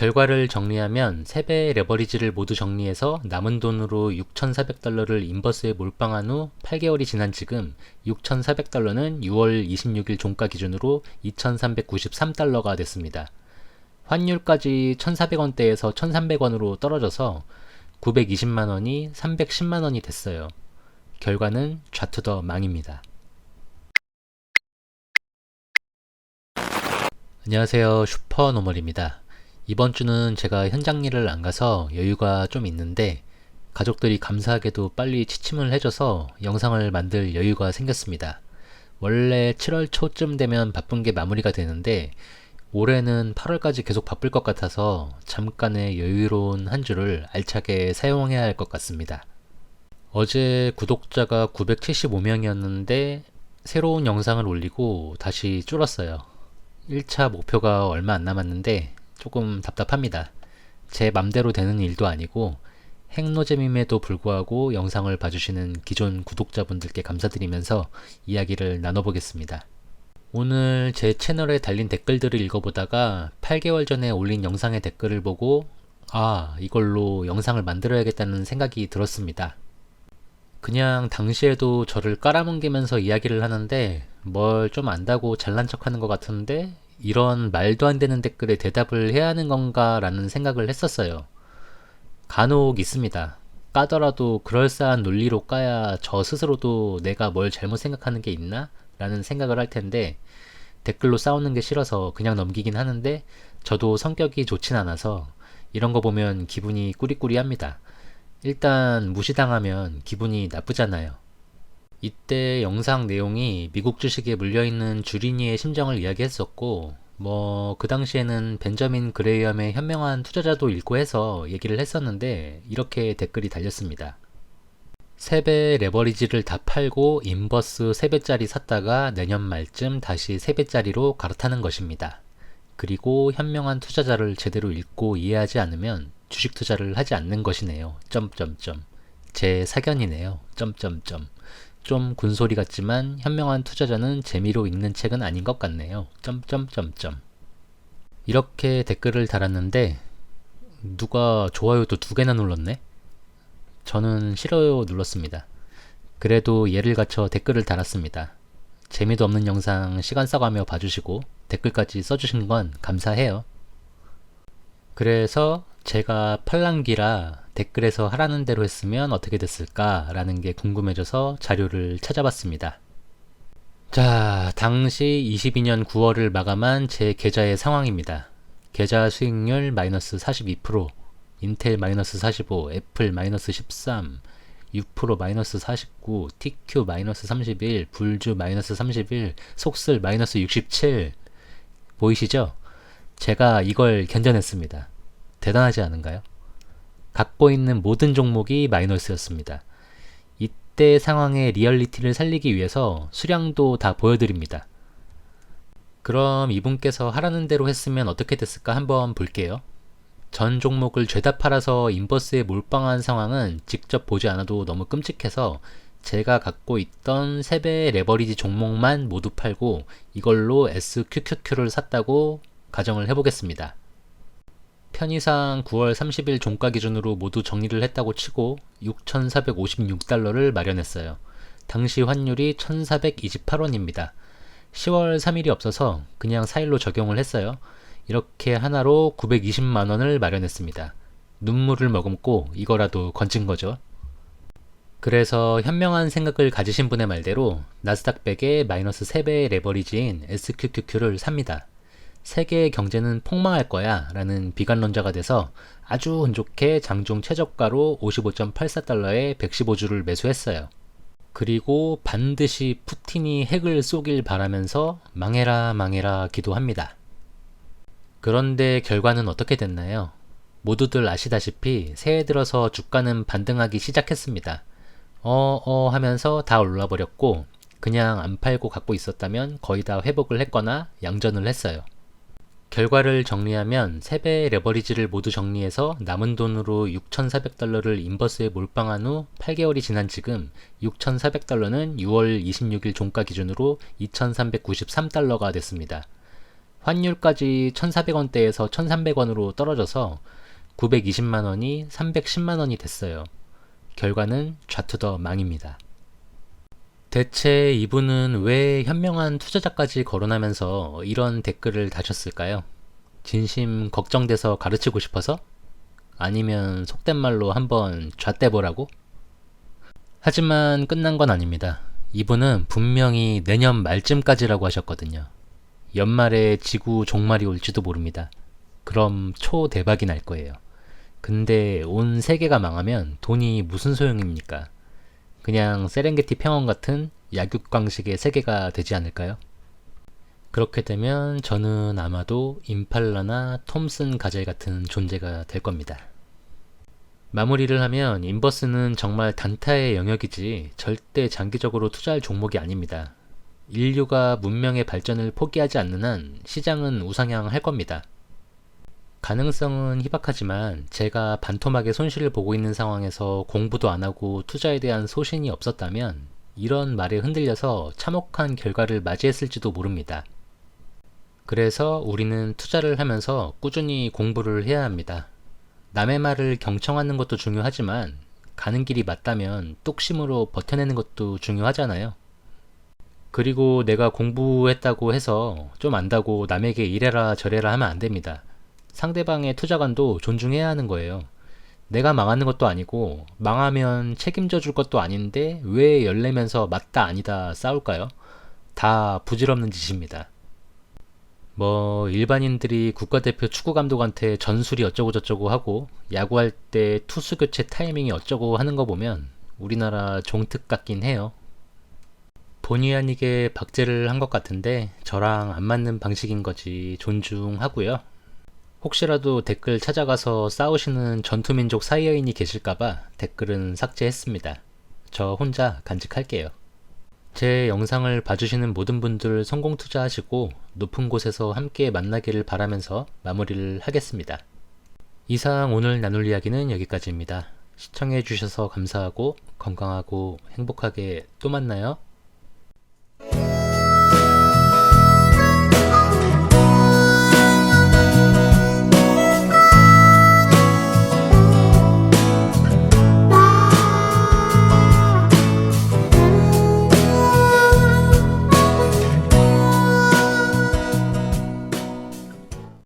결과를 정리하면 3배의 레버리지를 모두 정리해서 남은 돈으로 6,400달러를 인버스에 몰빵한 후 8개월이 지난 지금 6,400달러는 6월 26일 종가 기준으로 2,393달러가 됐습니다. 환율까지 1,400원대에서 1,300원으로 떨어져서 920만원이 310만원이 됐어요. 결과는 좌투더 망입니다. 안녕하세요, 슈퍼노멀입니다. 이번 주는 제가 현장 일을 안 가서 여유가 좀 있는데 가족들이 감사하게도 빨리 취침을 해줘서 영상을 만들 여유가 생겼습니다. 원래 7월 초쯤 되면 바쁜 게 마무리가 되는데 올해는 8월까지 계속 바쁠 것 같아서 잠깐의 여유로운 한 주를 알차게 사용해야 할 것 같습니다. 어제 구독자가 975명이었는데 새로운 영상을 올리고 다시 줄었어요. 1차 목표가 얼마 안 남았는데 조금 답답합니다. 제 맘대로 되는 일도 아니고 핵노잼임에도 불구하고 영상을 봐주시는 기존 구독자분들께 감사드리면서 이야기를 나눠보겠습니다. 오늘 제 채널에 달린 댓글들을 읽어보다가 8개월 전에 올린 영상의 댓글을 보고 이걸로 영상을 만들어야겠다는 생각이 들었습니다. 그냥 당시에도 저를 깔아뭉개면서 이야기를 하는데 뭘 좀 안다고 잘난 척하는 것 같은데 이런 말도 안 되는 댓글에 대답을 해야 하는 건가 라는 생각을 했었어요. 간혹 있습니다. 까더라도 그럴싸한 논리로 까야 저 스스로도 내가 뭘 잘못 생각하는 게 있나? 라는 생각을 할 텐데 댓글로 싸우는 게 싫어서 그냥 넘기긴 하는데 저도 성격이 좋진 않아서 이런 거 보면 기분이 꾸리꾸리합니다. 일단 무시당하면 기분이 나쁘잖아요. 이때 영상 내용이 미국 주식에 물려있는 주린이의 심정을 이야기했었고 그 당시에는 벤저민 그레이엄의 현명한 투자자도 읽고 해서 얘기를 했었는데 이렇게 댓글이 달렸습니다. 3배 레버리지를 다 팔고 인버스 3배짜리 샀다가 내년 말쯤 다시 3배짜리로 갈아타는 것입니다. 그리고 현명한 투자자를 제대로 읽고 이해하지 않으면 주식 투자를 하지 않는 것이네요. 제 사견이네요. 좀 군소리 같지만 현명한 투자자는 재미로 읽는 책은 아닌 것 같네요. 이렇게 댓글을 달았는데 누가 좋아요도 2개나 눌렀네? 저는 싫어요 눌렀습니다. 그래도 예를 갖춰 댓글을 달았습니다. 재미도 없는 영상 시간 써가며 봐주시고 댓글까지 써주신 건 감사해요. 그래서 제가 팔랑귀라 댓글에서 하라는 대로 했으면 어떻게 됐을까 라는 게 궁금해져서 자료를 찾아봤습니다. 자, 당시 22년 9월을 마감한 제 계좌의 상황입니다. 계좌 수익률 마이너스 42%, 인텔 마이너스 45, 애플 마이너스 13, 6% 마이너스 49, TQ 마이너스 31, 불주 마이너스 31, 속슬 마이너스 67. 보이시죠? 제가 이걸 견뎌냈습니다. 대단하지 않은가요? 갖고 있는 모든 종목이 마이너스였습니다. 이때 상황의 리얼리티를 살리기 위해서 수량도 다 보여드립니다. 그럼 이분께서 하라는 대로 했으면 어떻게 됐을까 한번 볼게요. 전 종목을 죄다 팔아서 인버스에 몰빵한 상황은 직접 보지 않아도 너무 끔찍해서 제가 갖고 있던 3배의 레버리지 종목만 모두 팔고 이걸로 SQQQ를 샀다고 가정을 해보겠습니다. 편의상 9월 30일 종가 기준으로 모두 정리를 했다고 치고 6,456달러를 마련했어요. 당시 환율이 1,428원입니다. 10월 3일이 없어서 그냥 4일로 적용을 했어요. 이렇게 하나로 920만원을 마련했습니다. 눈물을 머금고 이거라도 건진 거죠. 그래서 현명한 생각을 가지신 분의 말대로 나스닥 100에 마이너스 3배의 레버리지인 SQQQ를 삽니다. 세계의 경제는 폭망할 거야 라는 비관론자가 돼서 아주 운 좋게 장중 최저가로 55.84달러에 115주를 매수했어요. 그리고 반드시 푸틴이 핵을 쏘길 바라면서 망해라 기도합니다. 그런데 결과는 어떻게 됐나요? 모두들 아시다시피 새해 들어서 주가는 반등하기 시작했습니다. 하면서 다 올라버렸고 그냥 안 팔고 갖고 있었다면 거의 다 회복을 했거나 양전을 했어요. 결과를 정리하면 3배의 레버리지를 모두 정리해서 남은 돈으로 6,400달러를 인버스에 몰빵한 후 8개월이 지난 지금 6,400달러는 6월 26일 종가 기준으로 2,393달러가 됐습니다. 환율까지 1,400원대에서 1,300원으로 떨어져서 920만원이 310만원이 됐어요. 결과는 좌투더 망입니다. 대체 이분은 왜 현명한 투자자까지 거론하면서 이런 댓글을 다셨을까요? 진심 걱정돼서 가르치고 싶어서? 아니면 속된 말로 한번 잣대보라고? 하지만 끝난 건 아닙니다. 이분은 분명히 내년 말쯤까지라고 하셨거든요. 연말에 지구 종말이 올지도 모릅니다. 그럼 초대박이 날 거예요. 근데 온 세계가 망하면 돈이 무슨 소용입니까? 그냥 세렝게티 평원 같은 약육강식의 세계가 되지 않을까요? 그렇게 되면 저는 아마도 임팔라나 톰슨 가젤 같은 존재가 될 겁니다. 마무리를 하면 인버스는 정말 단타의 영역이지 절대 장기적으로 투자할 종목이 아닙니다. 인류가 문명의 발전을 포기하지 않는 한 시장은 우상향할 겁니다. 가능성은 희박하지만 제가 반토막의 손실을 보고 있는 상황에서 공부도 안 하고 투자에 대한 소신이 없었다면 이런 말에 흔들려서 참혹한 결과를 맞이했을지도 모릅니다. 그래서 우리는 투자를 하면서 꾸준히 공부를 해야 합니다. 남의 말을 경청하는 것도 중요하지만 가는 길이 맞다면 뚝심으로 버텨내는 것도 중요하잖아요. 그리고 내가 공부했다고 해서 좀 안다고 남에게 이래라 저래라 하면 안 됩니다. 상대방의 투자관도 존중해야 하는 거예요. 내가 망하는 것도 아니고 망하면 책임져 줄 것도 아닌데 왜 열내면서 맞다 아니다 싸울까요? 다 부질없는 짓입니다. 뭐 일반인들이 국가대표 축구감독한테 전술이 어쩌고 저쩌고 하고 야구할 때 투수 교체 타이밍이 어쩌고 하는 거 보면 우리나라 종특 같긴 해요. 본의 아니게 박제를 한 것 같은데 저랑 안 맞는 방식인 거지 존중하고요. 혹시라도 댓글 찾아가서 싸우시는 전투민족 사이어인이 계실까봐 댓글은 삭제했습니다. 저 혼자 간직할게요. 제 영상을 봐주시는 모든 분들 성공 투자하시고 높은 곳에서 함께 만나기를 바라면서 마무리를 하겠습니다. 이상 오늘 나눌 이야기는 여기까지입니다. 시청해주셔서 감사하고 건강하고 행복하게 또 만나요.